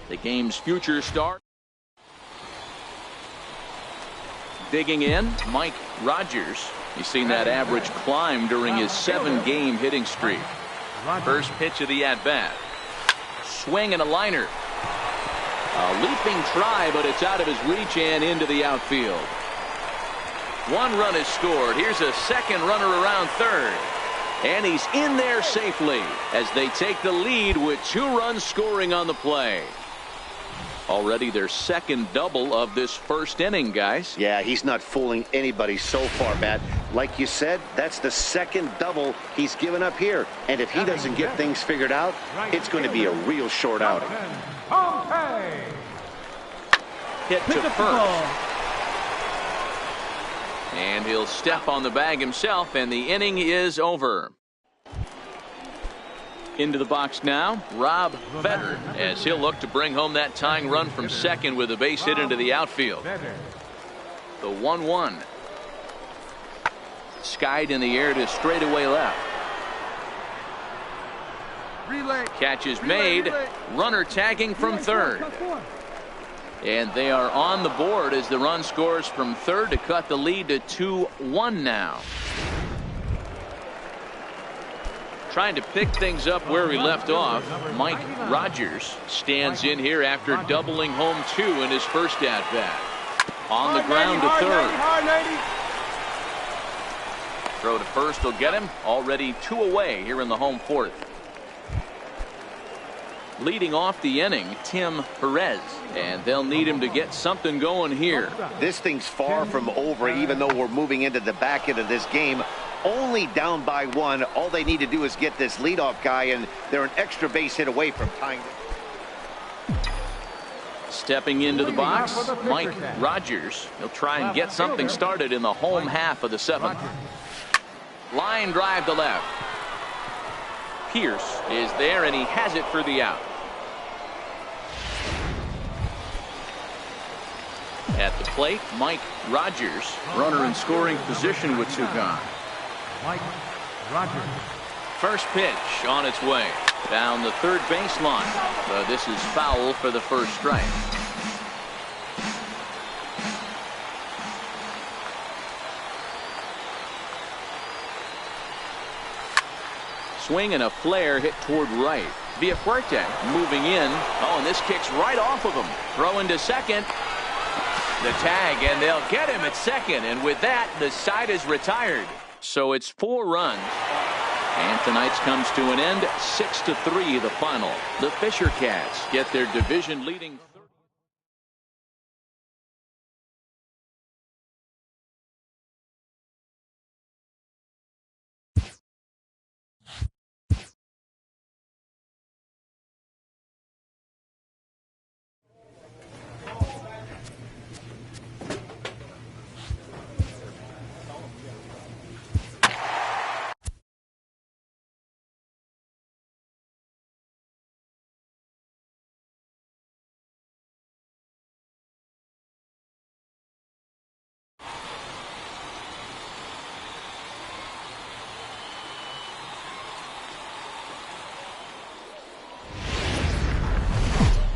The game's future star. Digging in, Mike Rogers. He's seen that average climb during his 7-game hitting streak. First pitch of the at-bat. Swing and a liner. A leaping try, but it's out of his reach and into the outfield. 1 run is scored. Here's a second runner around third. And he's in there safely as they take the lead with 2 runs scoring on the play. Already their second double of this first inning, guys. Yeah, he's not fooling anybody so far, Matt. Like you said, that's the second double he's given up here. And if he doesn't get things figured out, it's going to be a real short outing. Hit to first. And he'll step on the bag himself, and the inning is over. Into the box now, Rob Fetter, as he'll look to bring home that tying run from second with a base hit into the outfield. The 1-1. Skied in the air to straightaway left. Catch is made. Runner tagging from third. And they are on the board as the run scores from third to cut the lead to 2-1 now. Trying to pick things up where he left off. Mike Rogers stands in here after doubling home 2 in his first at-bat. On the ground to third. Throw to first will get him. Already 2 away here in the home fourth. Leading off the inning, Tim Perez, and they'll need him to get something going here. This thing's far from over, even though we're moving into the back end of this game. Only down by 1. All they need to do is get this leadoff guy, and they're an extra base hit away from tying. Stepping into the box, Mike Rogers. He'll try and get something started in the home half of the 7th. Line drive to left. Pierce is there, and he has it for the out. At the plate, Mike Rogers, runner in scoring position with 2 gone. Mike Rogers. First pitch on its way down the third baseline. This is foul for the first strike. Swing and a flare hit toward right. Villafuerte moving in. Oh, and this kicks right off of him. Throw into second. The tag, and they'll get him at second. And with that, the side is retired. So it's 4 runs. And tonight's comes to an end. 6-3 the final. The Fisher Cats get their division leading.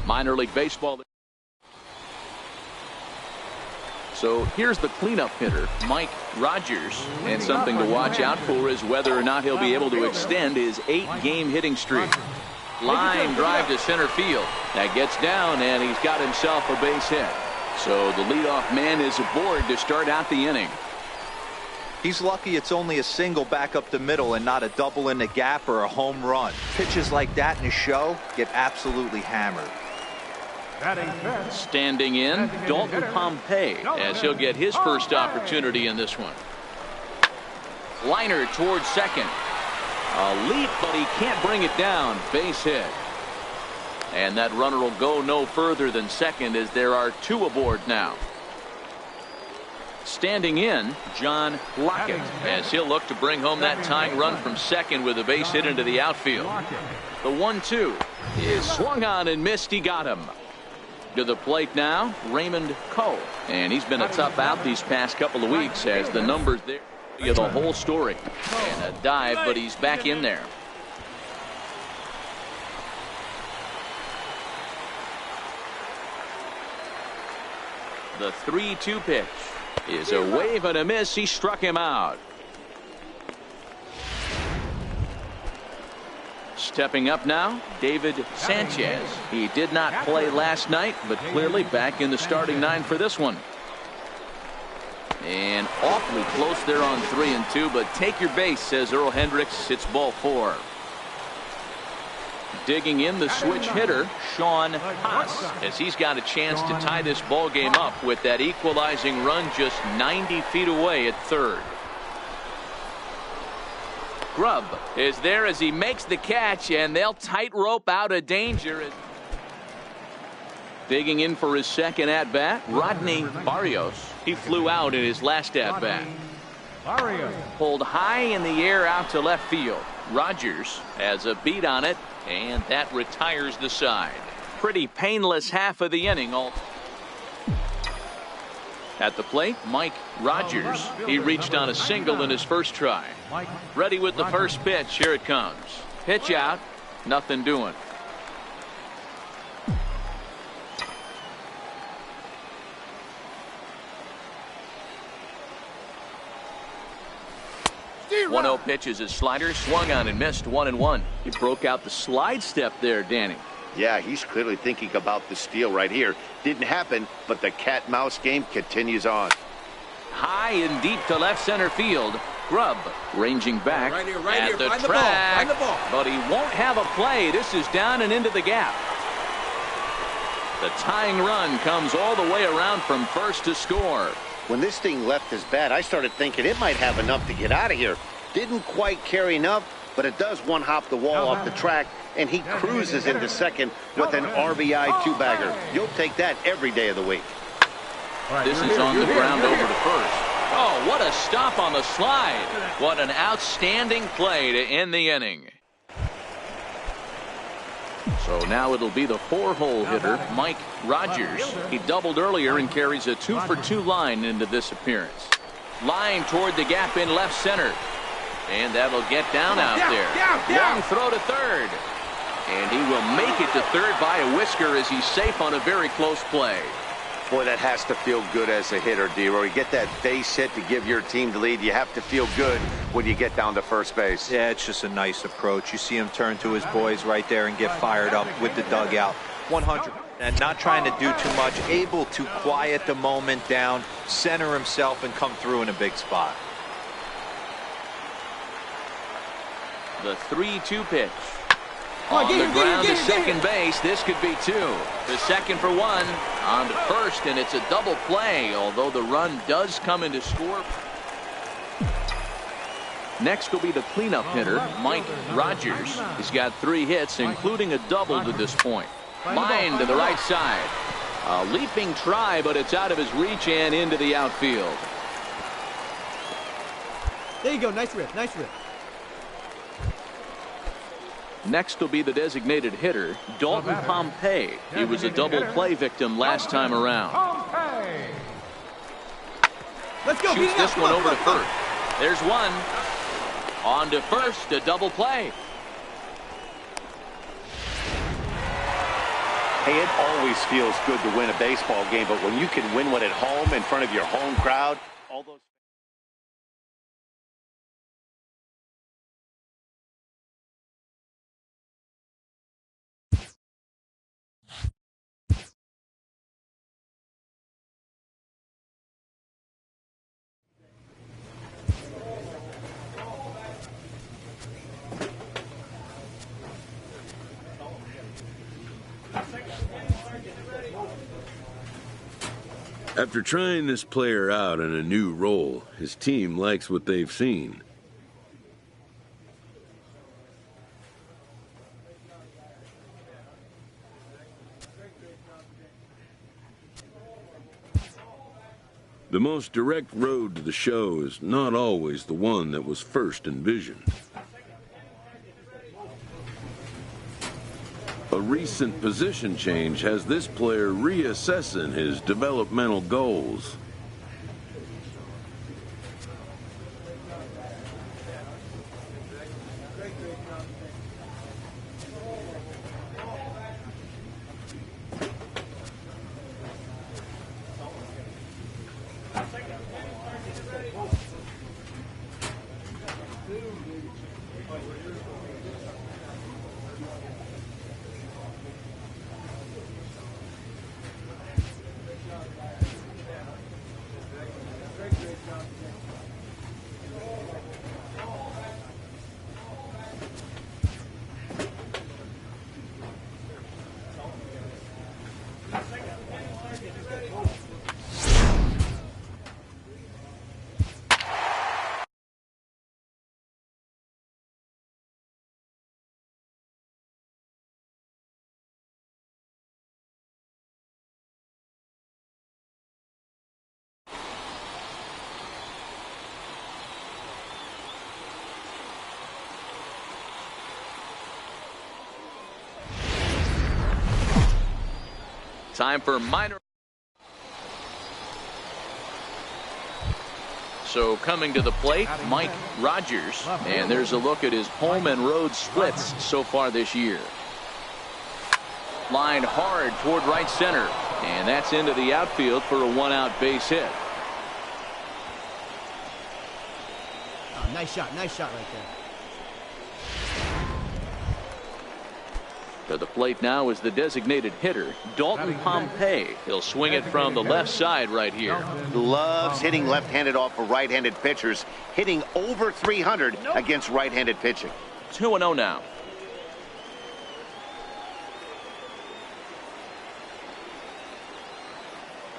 Minor League Baseball. So here's the cleanup hitter, Mike Rogers, and something to watch out for is whether or not he'll be able to extend his 8-game hitting streak. Line drive to center field. That gets down, and he's got himself a base hit. So the leadoff man is aboard to start out the inning. He's lucky it's only a single back up the middle and not a double in the gap or a home run. Pitches like that in a show get absolutely hammered. Standing in, Dalton Pompey, as he'll get his first opportunity in this one. Liner towards second. A leap, but he can't bring it down. Base hit. And that runner will go no further than second as there are 2 aboard now. Standing in, John Lockett, as he'll look to bring home that tying run from second with a base hit into the outfield. The 1-2 is swung on and missed. He got him. To the plate now, Raymond Cole. And he's been a tough out these past couple of weeks as the numbers there tell the whole story. And a dive, but he's back in there. The 3-2 pitch is a wave and a miss. He struck him out. Stepping up now, David Sanchez. He did not play last night, but clearly back in the starting nine for this one. And awfully close there on 3-2, but take your base, says Earl Hendricks. It's ball 4. Digging in, the switch hitter, Sean Haas, as he's got a chance to tie this ball game up with that equalizing run just 90 feet away at third. Grubb is there as he makes the catch, and they'll tightrope out of danger. Digging in for his second at-bat, Rodney Barrios. He flew out in his last at-bat. Pulled high in the air out to left field. Rogers has a beat on it, and that retires the side. Pretty painless half of the inning. At the plate, Mike Rogers. He reached on a single in his first try. Ready with the first pitch. Here it comes. Pitch out. Nothing doing. One 0 pitch is his slider, swung on and missed. 1-1. He broke out the slide step there, Danny. Yeah, he's clearly thinking about the steal right here. Didn't happen, but the cat-mouse game continues on. High and deep to left center field. Grubb ranging back at the track, but he won't have a play. This is down and into the gap. The tying run comes all the way around from first to score. When this thing left his bat, I started thinking it might have enough to get out of here. Didn't quite carry enough, but it does one-hop the wall off the track, and he cruises into second with an RBI two-bagger. You'll take that every day of the week. This is on the ground over to first. Oh, what a stop on the slide. What an outstanding play to end the inning. So now it'll be the 4-hole hitter, Mike Rogers. He doubled earlier and carries a 2-for-2 line into this appearance. Line toward the gap in left center. And that'll get down out there. Long throw to third. And he will make it to third by a whisker as he's safe on a very close play. Boy, that has to feel good as a hitter, D-Roy. You get that base hit to give your team the lead. You have to feel good when you get down to first base. Yeah, it's just a nice approach. You see him turn to his boys right there and get fired up with the dugout. 100. And not trying to do too much. Able to quiet the moment down, center himself, and come through in a big spot. The 3-2 pitch. On the ground to second base. This could be 2. The second for 1. On to first, and it's a double play, although the run does come into score. Next will be the cleanup hitter, Mike Rogers. He's got 3 hits, including a double to this point. Line to the right side. A leaping try, but it's out of his reach and into the outfield. There you go. Nice rip. Nice rip. Next will be the designated hitter, Dalton Pompey. He was a double play victim last time around. Let's go. Shoots this one over to first. There's one. On to first, a double play. Hey, it always feels good to win a baseball game, but when you can win one at home in front of your home crowd, all those... After trying this player out in a new role, his team likes what they've seen. The most direct road to the show is not always the one that was first envisioned. A recent position change has this player reassessing his developmental goals. Time for minor. So coming to the plate, Mike Rogers. And there's a look at his home and road splits so far this year. Lined hard toward right center. And that's into the outfield for a one-out base hit. Oh, nice shot right there. To the plate now is the designated hitter, Dalton Pompey. He'll swing it from the left side right here. Loves hitting left-handed off of right-handed pitchers, hitting over 300 against right-handed pitching. 2-0 now.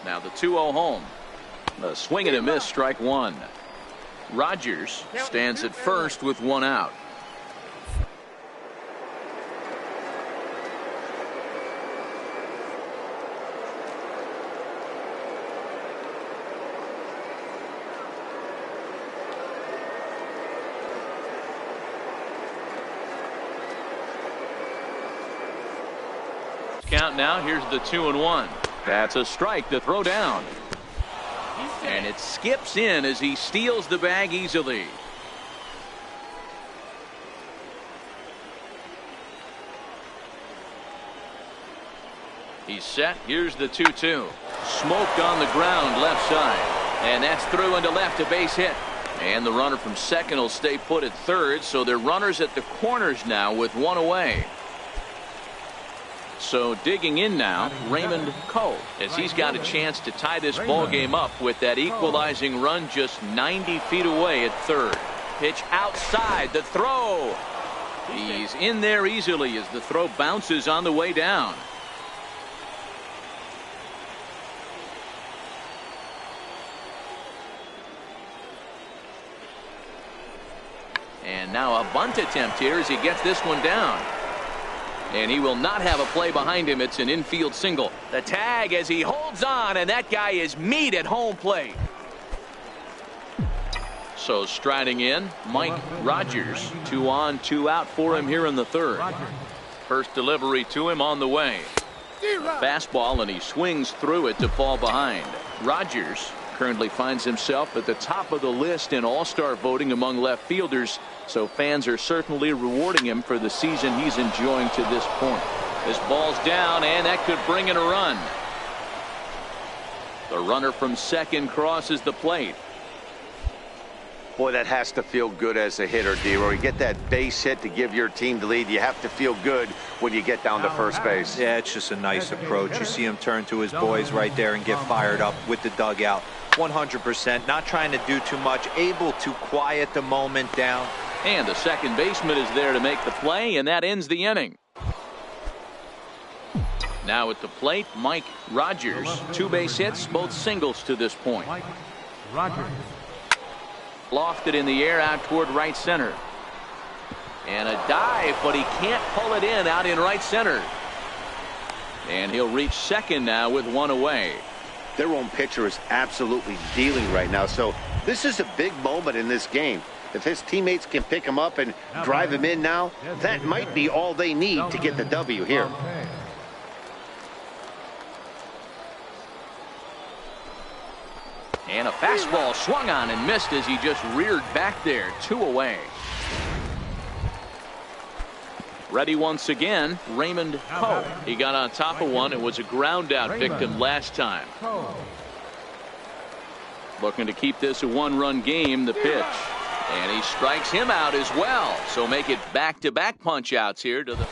Now the 2-0 home. A swing and a miss, strike one. Rogers stands at first with one out. Count now. Here's the 2-1. That's a strike to throw down. And it skips in as he steals the bag easily. He's set. Here's the 2-2. Smoked on the ground left side. And that's through into left, a base hit. And the runner from second will stay put at third. So they're runners at the corners now with one away. So digging in now, Raymond Cole, as he's got a chance to tie this ball game up with that equalizing run just 90 feet away at third. Pitch outside, the throw. He's in there easily as the throw bounces on the way down. And now a bunt attempt here as he gets this one down. And he will not have a play behind him. It's an infield single. The tag as he holds on, and that guy is meat at home plate. So striding in, Mike Rogers. 2 on, 2 out for him here in the third. First delivery to him on the way. Fastball, and he swings through it to fall behind. Rogers currently finds himself at the top of the list in all-star voting among left fielders. So fans are certainly rewarding him for the season he's enjoying to this point. This ball's down, and that could bring in a run. The runner from second crosses the plate. Boy, that has to feel good as a hitter, D-Roy. You get that base hit to give your team the lead. You have to feel good when you get down to first base. Yeah, it's just a nice approach. You see him turn to his boys right there and get fired up with the dugout. 100%, not trying to do too much, able to quiet the moment down. And the second baseman is there to make the play, and that ends the inning. Now at the plate, Mike Rogers. 2 base hits, both singles to this point. Mike Rogers. Lofted in the air out toward right center. And a dive, but he can't pull it in out in right center. And he'll reach second now with one away. their own pitcher is absolutely dealing right now. So this is a big moment in this game. If his teammates can pick him up and drive him in now, that might be all they need to get the W here. And a fastball swung on and missed as he just reared back there. 2 away. Ready once again, Raymond Coe. He got on top of one. It was a ground out victim last time. Looking to keep this a 1-run game. The pitch. And he strikes him out as well. So make it back-to-back punch outs here to the.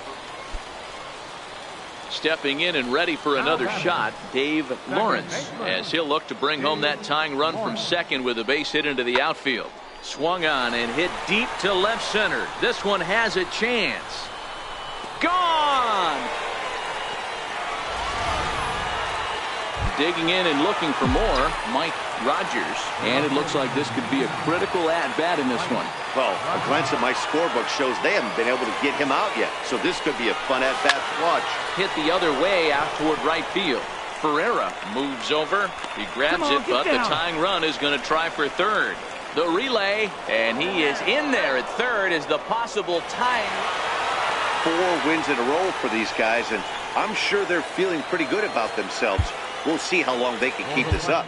Stepping in and ready for another shot, Dave Lawrence, as he'll look to bring home that tying run from second with a base hit into the outfield. Swung on and hit deep to left center. This one has a chance. Gone! Digging in and looking for more, Mike Rogers. And it looks like this could be a critical at-bat in this one. Well, a glance at my scorebook shows they haven't been able to get him out yet. So this could be a fun at-bat to watch. Hit the other way out toward right field. Ferreira moves over. He grabs it, but the tying run is going to try for third. The relay, and he is in there at third as the possible tying. 4 wins in a row for these guys, and I'm sure they're feeling pretty good about themselves. We'll see how long they can keep this up.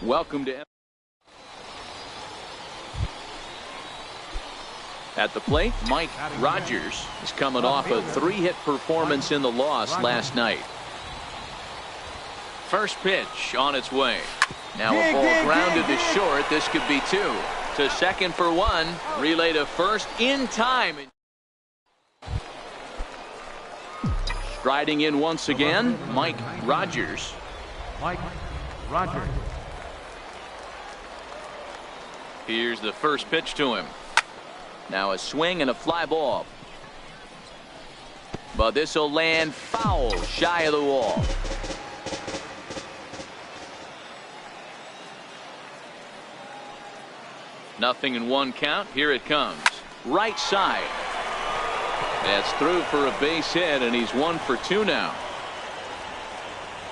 Welcome to. At the plate, Mike Rogers is coming off a 3-hit performance in the loss last night. First pitch on its way. Now a ball grounded to short. This could be 2. To second for 1. Relay to first in time. Striding in once again, Mike Rogers. Mike Rogers. Here's the first pitch to him. Now a swing and a fly ball. But this will land foul, shy of the wall. Nothing in 1 count. Here it comes. Right side. That's through for a base hit, and he's 1 for 2 now.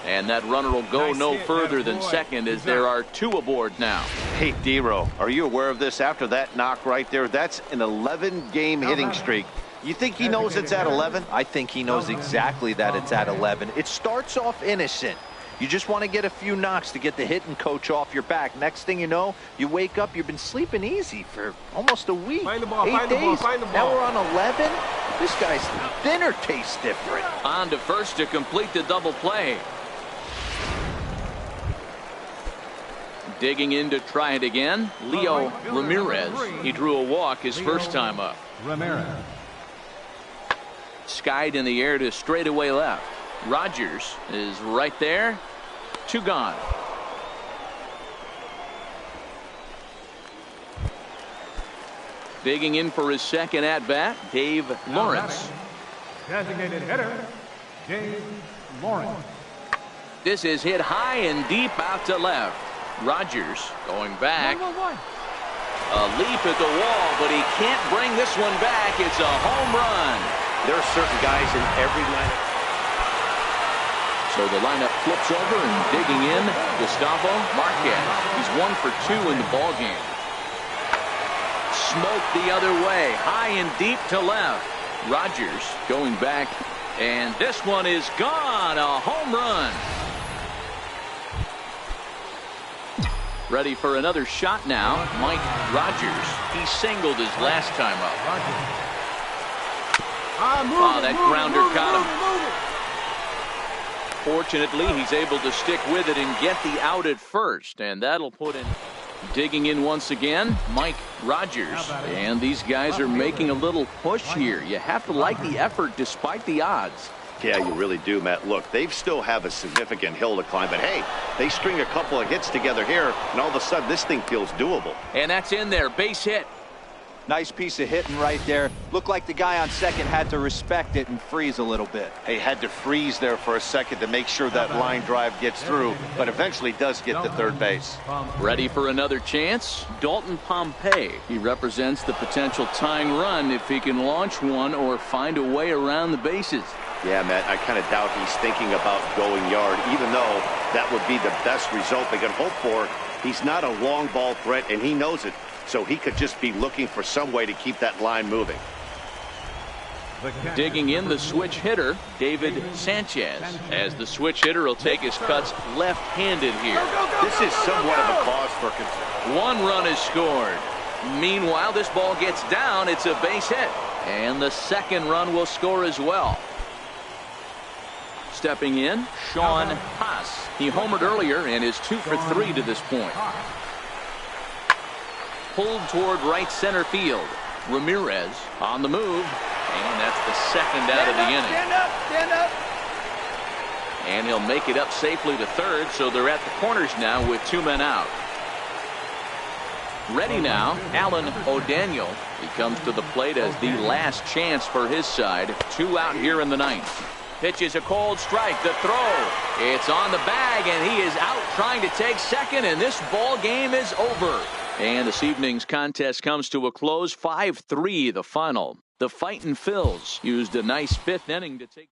And that runner will go no further than second as there are 2 aboard now. Hey, D-Row, are you aware of this after that knock right there? That's an 11-game hitting streak. You think he knows it's at 11? I think he knows exactly that it's at 11. It starts off innocent. You just want to get a few knocks to get the hitting coach off your back. Next thing you know, you wake up, you've been sleeping easy for almost a week. 8 days. Now we're on 11. This guy's dinner tastes different. On to first to complete the double play. Digging in to try it again, Leo Ramirez. He drew a walk his first time up. Ramirez. Skied in the air to straightaway left. Rogers is right there. 2 gone. Digging in for his second at-bat, Dave Lawrence. Designated hitter, Dave Lawrence. This is hit high and deep out to left. Rogers going back. A leap at the wall, but he can't bring this one back. It's a home run. There are certain guys in every lineup. So the lineup flips over and digging in, Gustavo Marquez. He's 1 for 2 in the ballgame. Smoked the other way, high and deep to left. Rogers going back, and this one is gone. A home run. Ready for another shot now, Mike Rogers. He singled his last time up. Oh, that grounder caught him. Fortunately, he's able to stick with it and get the out at first, and that'll put in. Digging in once again, Mike Rogers. And these guys are making a little push here. You have to like the effort despite the odds. Yeah, you really do, Matt. Look, they still have a significant hill to climb, but hey, they string a couple of hits together here, and all of a sudden this thing feels doable. And that's in there, base hit. Nice piece of hitting right there. Looked like the guy on second had to respect it and freeze a little bit. He had to freeze there for a second to make sure that line drive gets through, but eventually does get to third base. Ready for another chance? Dalton Pompey. He represents the potential tying run if he can launch one or find a way around the bases. Yeah, Matt, I kind of doubt he's thinking about going yard, even though that would be the best result they could hope for. He's not a long ball threat, and he knows it. So he could just be looking for some way to keep that line moving. Digging in the switch hitter, David Sanchez. As the switch hitter will take his cuts left-handed here. This is somewhat of a cause for concern. One run is scored. Meanwhile, this ball gets down. It's a base hit. And the second run will score as well. Stepping in, Sean Haas. He homered earlier and is 2 for 3 to this point. Pulled toward right center field. Ramirez on the move. And that's the second out of the inning. Stand up. And he'll make it up safely to third, so they're at the corners now with 2 men out. Ready now, Alan O'Daniel. He comes to the plate as the last chance for his side. 2 out here in the ninth. Pitches a cold strike. The throw. It's on the bag, and he is out trying to take second, and this ball game is over. And this evening's contest comes to a close. 5-3 the final. The Fightin' Phils used a nice 5th inning to take.